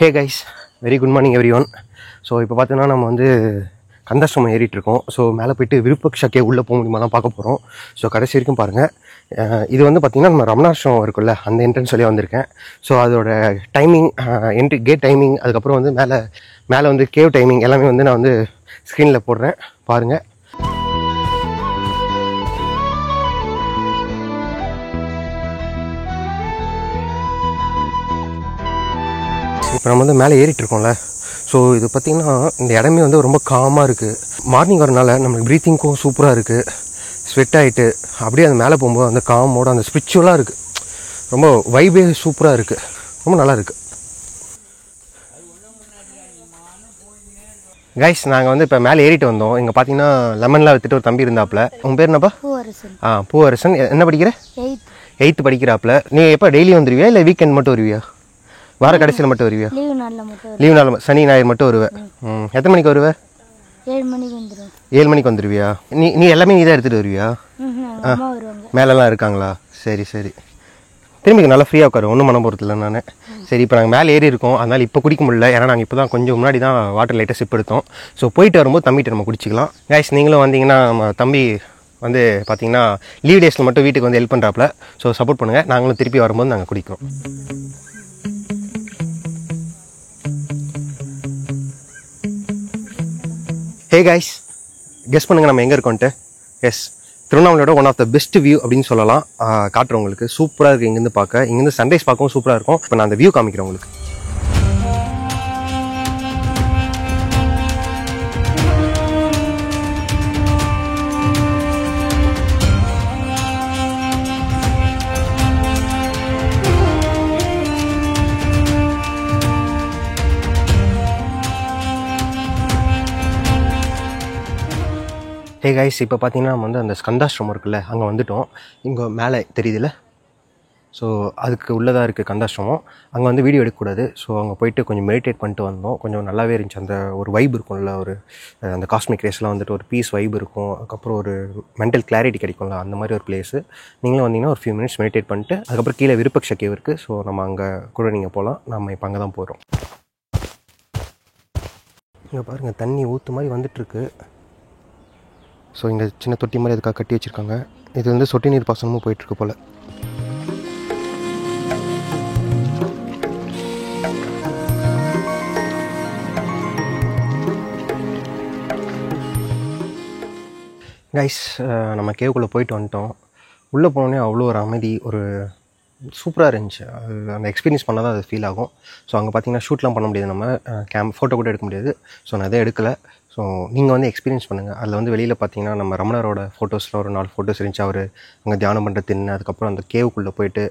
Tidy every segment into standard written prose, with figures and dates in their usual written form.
Hey guys, very good morning every one. So இப்போ பார்த்தீங்கன்னா நம்ம வந்து கந்தாசிரமம் ஏறிட்டுருக்கோம். ஸோ மேலே போய்ட்டு விருப்பக்ஷா கேவ் உள்ளே போக முடியுமா தான் பார்க்க போகிறோம். ஸோ கடைசி வரைக்கும் பாருங்கள். இது வந்து பார்த்திங்கன்னா நம்ம ரமணாசிரமம் இருக்குல்ல, அந்த என்ட்ரன்ஸ் வழியாக வந்திருக்கேன். ஸோ அதோட டைமிங், என்ட்ரி கேட் டைமிங், அதுக்கப்புறம் வந்து மேலே வந்து கேவ் டைமிங் எல்லாமே வந்து நான் வந்து ஸ்க்ரீனில் போடுறேன், பாருங்கள். இப்போ நம்ம வந்து மேலே ஏறிட்டுருக்கோம்ல. ஸோ இது பார்த்திங்கன்னா இந்த இடமே வந்து ரொம்ப காமாக இருக்குது. மார்னிங் வரனால நம்மளுக்கு ப்ரீத்திங்க்கும் சூப்பராக இருக்குது. ஸ்வெட் ஆகிட்டு அப்படியே அந்த மேலே போகும்போது அந்த காமோட அந்த ஸ்பிரிச்சுவலாக இருக்குது. ரொம்ப வைபே சூப்பராக இருக்குது, ரொம்ப நல்லா இருக்குது. கைஸ், நாங்கள் வந்து இப்போ மேலே ஏறிட்டு வந்தோம். இங்கே பார்த்தீங்கன்னா லெமன்லாம் விற்றுட்டு ஒரு தம்பி இருந்தாப்புல. உங்கள் பேர் என்னப்பா? பூவரசன். என்ன படிக்கிற? 8th படிக்கிறாப்புல. நீ எப்போ டெய்லி வந்துடுவியா இல்லை வீக்கெண்ட் மட்டும் வருவியா? வார கடைசியில் மட்டும் வருவியா? லீவ் நாள் சனி ஞாயிறு மட்டும் வருவேன். எத்தனை மணிக்கு வருவேன்? 7 மணிக்கு வந்துடுவியா? நீ எல்லாமே நீ தான் எடுத்துகிட்டு வருவியா? மேலெல்லாம் இருக்காங்களா? சரி சரி. திரும்பி நல்லா ஃப்ரீயாக உட்காரு, ஒன்றும் பண்ண போகிறது இல்லை நான். சரி, இப்போ நாங்கள் மேலே ஏறி இருக்கோம், அதனால் இப்போ குடிக்க முடியல. ஏன்னா நாங்கள் இப்போ தான் கொஞ்சம் முன்னாடி தான் வாட்டர் லைட்டாக சிப் எடுத்தோம். ஸோ போயிட்டு வரும்போது தம்பிகிட்ட நம்ம குடிச்சிக்கலாம். கைஸ், நீங்களும் வந்தீங்கன்னா நம்ம தம்பி வந்து பார்த்தீங்கன்னா லீவ் டேஸில் மட்டும் வீட்டுக்கு வந்து ஹெல்ப் பண்ணுறாப்புல. ஸோ சப்போர்ட் பண்ணுங்கள். நாங்களும் திருப்பி வரும்போது நாங்கள் குடிக்கிறோம். ஹே கைஸ், கெஸ் பண்ணுங்கள் நம்ம எங்கே இருக்கோன்ட்டு. எஸ், திருவண்ணாமலையோட one of the best view அப்படின்னு சொல்லலாம். காட்டுறேன் உங்களுக்கு. சூப்பராக இருக்குது இங்கேருந்து பார்க்க. இங்கேருந்து சன்ரைஸ் பார்க்கவும் சூப்பராக இருக்கும். இப்போ நான் அந்த வியூ காமிக்கிறேன் உங்களுக்கு. ஹே கைஸ், இப்போ பார்த்தீங்கன்னா நம்ம வந்து அந்த ஸ்கந்தாசிரமம் இருக்குல்ல, அங்கே வந்துவிட்டோம். இங்கே மேலே தெரியுதுல்ல, ஸோ அதுக்கு உள்ளதாக இருக்குது கந்தாசிரமம். அங்கே வந்து வீடியோ எடுக்கக்கூடாது. ஸோ அங்கே போயிட்டு கொஞ்சம் மெடிடேட் பண்ணிட்டு வந்தோம். கொஞ்சம் நல்லாவே இருந்துச்சு. அந்த ஒரு வைப் இருக்கும்ல, ஒரு அந்த காஸ்மிக் ரேஸ்லாம் வந்துட்டு ஒரு பீஸ் வைப் இருக்கும். அதுக்கப்புறம் ஒரு மென்டல் கிளாரிட்டி கிடைக்கும்ல, அந்த மாதிரி ஒரு பிளேஸு. நீங்களும் வந்தீங்கன்னா ஒரு ஃபியூ மினிட்ஸ் மெடிடேட் பண்ணிட்டு அதுக்கப்புறம் கீழே விருப்பக்ஷா கேவ் இருக்குது. ஸோ நம்ம அங்கே கூட நீங்கள் போகலாம். நம்ம இப்போ அங்கே தான் போகிறோம். இங்கே பாருங்கள், தண்ணி ஊற்று மாதிரி வந்துட்டுருக்கு. ஸோ இங்கே சின்ன தொட்டி மாதிரி அதுக்காக கட்டி வச்சுருக்காங்க. இது வந்து சொட்டு நீர் பாசனமும் போயிட்டுருக்கு போல். கைஸ், நம்ம கேவுக்குள்ளே போயிட்டு வந்துட்டோம். உள்ளே போனோடனே அவ்வளோ ஒரு அமைதி, ஒரு சூப்பராக இருந்துச்சு. அது அந்த எக்ஸ்பீரியன்ஸ் பண்ணால் தான் அது ஃபீல் ஆகும். ஸோ அங்கே பார்த்தீங்கன்னா ஷூட்லாம் பண்ண முடியாது, நம்ம ஃபோட்டோ கூட எடுக்க முடியாது. ஸோ நான் எதுவும் எடுக்கலை. ஸோ நீங்கள் வந்து எக்ஸ்பீரியன்ஸ் பண்ணுங்கள். அதில் வந்து வெளியில் பார்த்தீங்கன்னா நம்ம ரமணரோட ஃபோட்டோஸில் ஒரு 4 ஃபோட்டோஸ் இருந்துச்சு. அவர் அங்கே தியானம் பண்ணுற தின்னு, அதுக்கப்புறம் அந்த கேவுக்குள்ளே போயிட்டு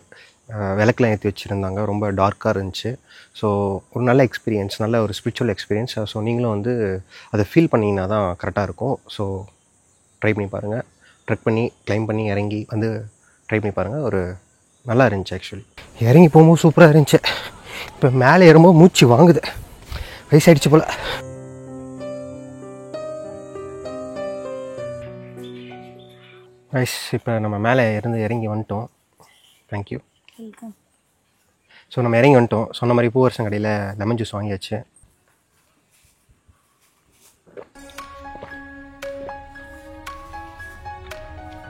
விளக்கெலாம் ஏற்றி வச்சுருந்தாங்க. ரொம்ப டார்க்காக இருந்துச்சு. ஸோ ஒரு நல்ல எக்ஸ்பீரியன்ஸ், நல்ல ஒரு ஸ்பிரிச்சுவல் எக்ஸ்பீரியன்ஸ். ஸோ நீங்களும் வந்து அதை ஃபீல் பண்ணிங்கன்னா தான் கரெக்டாக இருக்கும். ஸோ ட்ரை பண்ணி பாருங்கள். ட்ரெக் பண்ணி கிளைம் பண்ணி இறங்கி வந்து ட்ரை பண்ணி பாருங்கள். ஒரு நல்லா இருந்துச்சு. ஆக்சுவலி இறங்கி போகும்போது சூப்பராக இருந்துச்சு. இப்போ மேலே ஏறும்போது மூச்சு வாங்குது, வயசாகிடுச்சு போல். கைஸ், இப்போ நம்ம மேலே இருந்து இறங்கி வந்துட்டோம். தேங்க்யூ. ஸோ நம்ம இறங்கி வந்துட்டோம். சொன்ன மாதிரி பூவரசன் கடையில் லெமன் ஜூஸ் வாங்கியாச்சு.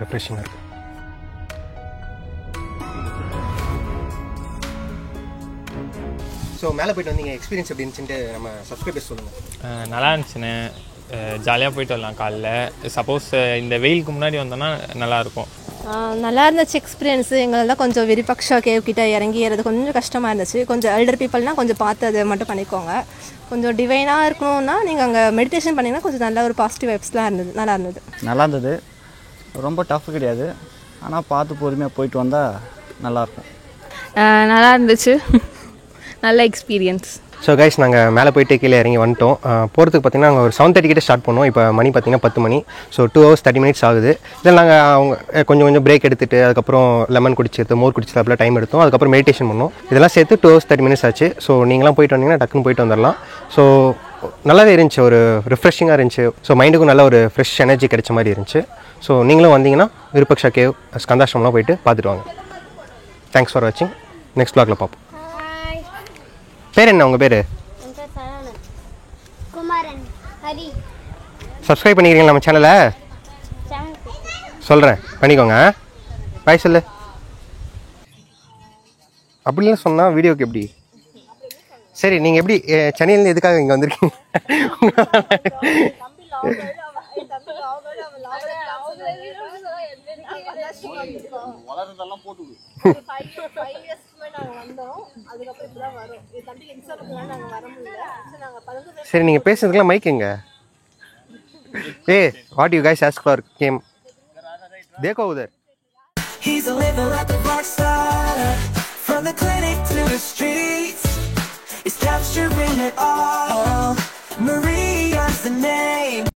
ரெஃப்ரெஷிங்காக இருக்குது. ஸோ மேலே போய்ட்டு வந்தீங்க, எக்ஸ்பீரியன்ஸ் எப்படி இருந்துச்சுன்ட்டு நம்ம சப்ஸ்கிரைபர்ஸ் சொல்லுங்கள். நல்லா இருந்துச்சுண்ணே. ஜாலியாக போயிட்டு வரலாம் காலைல. சப்போஸ் இந்த வெயிலுக்கு முன்னாடி வந்தோன்னா நல்லாயிருக்கும். நல்லா இருந்துச்சு எக்ஸ்பீரியன்ஸு. எங்களெல்லாம் கொஞ்சம் விருப்பக்ஷா கேவ் கிட்ட இறங்கி ஏறது கொஞ்சம் கஷ்டமாக இருந்துச்சு. கொஞ்சம் எல்டர் பீப்புள்னால் கொஞ்சம் பார்த்து அதை மட்டும் பண்ணிக்கோங்க. கொஞ்சம் டிவைனாக இருக்கணும்னா நீங்கள் அங்கே மெடிடேஷன் பண்ணிங்கன்னா கொஞ்சம் நல்ல ஒரு பாசிட்டிவ் வைப்ஸ்லாம் இருந்தது. நல்லா இருந்தது. ரொம்ப டஃப் கிடையாது, ஆனால் பார்த்து பொறுமையாக போயிட்டு வந்தால் நல்லாயிருக்கும். நல்லா இருந்துச்சு. நல்ல எக்ஸ்பீரியன்ஸ். ஸோ கைஸ், நாங்கள் மேலே போயிட்டு கீழே இறங்கி வந்துட்டோம். போகிறதுக்கு பார்த்திங்கன்னா நாங்கள் ஒரு 7:30 கிட்டே ஸ்டார்ட் பண்ணோம். இப்போ மணி பார்த்திங்கன்னா 10 மணி. ஸோ 2 hours 30 minutes ஆகுது. இதில் நாங்கள் அவங்க கொஞ்சம் பிரேக் எடுத்துகிட்டு அதுக்கப்புறம் லெமன் குடிச்சிட்டு மோர் குடிச்சிட்டு அப்படிலாம் டைம் எடுத்தோம். அதுக்கப்புறம் மெடிடேஷன் பண்ணோம். இதெல்லாம் சேர்த்து 2 hours 30 minutes ஆச்சு. ஸோ நீங்களாம் போயிட்டு வந்தீங்கன்னா டக்குன்னு போயிட்டு வந்துடலாம். ஸோ நல்லாவே இருந்துச்சு, ஒரு ரிஃப்ரெஷிங்காக இருந்துச்சு. ஸோ மைண்டுக்கும் நல்ல ஒரு ஃப்ரெஷ் எனர்ஜி கிடைச்ச மாதிரி இருந்துச்சு. ஸோ நீங்களும் வந்தீங்கன்னா விருப்பக்ஷா கேவ், ஸ்கந்தாசிரமம்லாம் போயிட்டு பார்த்துட்டு வாங்க. தேங்க்ஸ் ஃபார் வாட்சிங். நெக்ஸ்ட் vlogல பார்ப்போம். பேர் என்ன உங்கள் பேர்? என் பேர் சரவணன். குமாரன். ஹரி. சப்ஸ்கிரைப் பண்ணிக்கிறீங்களா நம்ம சேனலை? சொல்கிறேன், பண்ணிக்கோங்க. பாய் சொல்லு. அப்படிலாம் சொன்னால் வீடியோக்கு எப்படி? சரி, நீங்கள் எப்படி சென்னையிலேருந்து எதுக்காக இங்கே வந்திருக்கீங்க? சரி, நீங்கள் பேசுறதுக்கெல்லாம் மைக் எங்க? What you guys ask for game? देखो उधर. He's a living like a rock star. From the clinic to the streets, he's capturing it all. Maria's the name.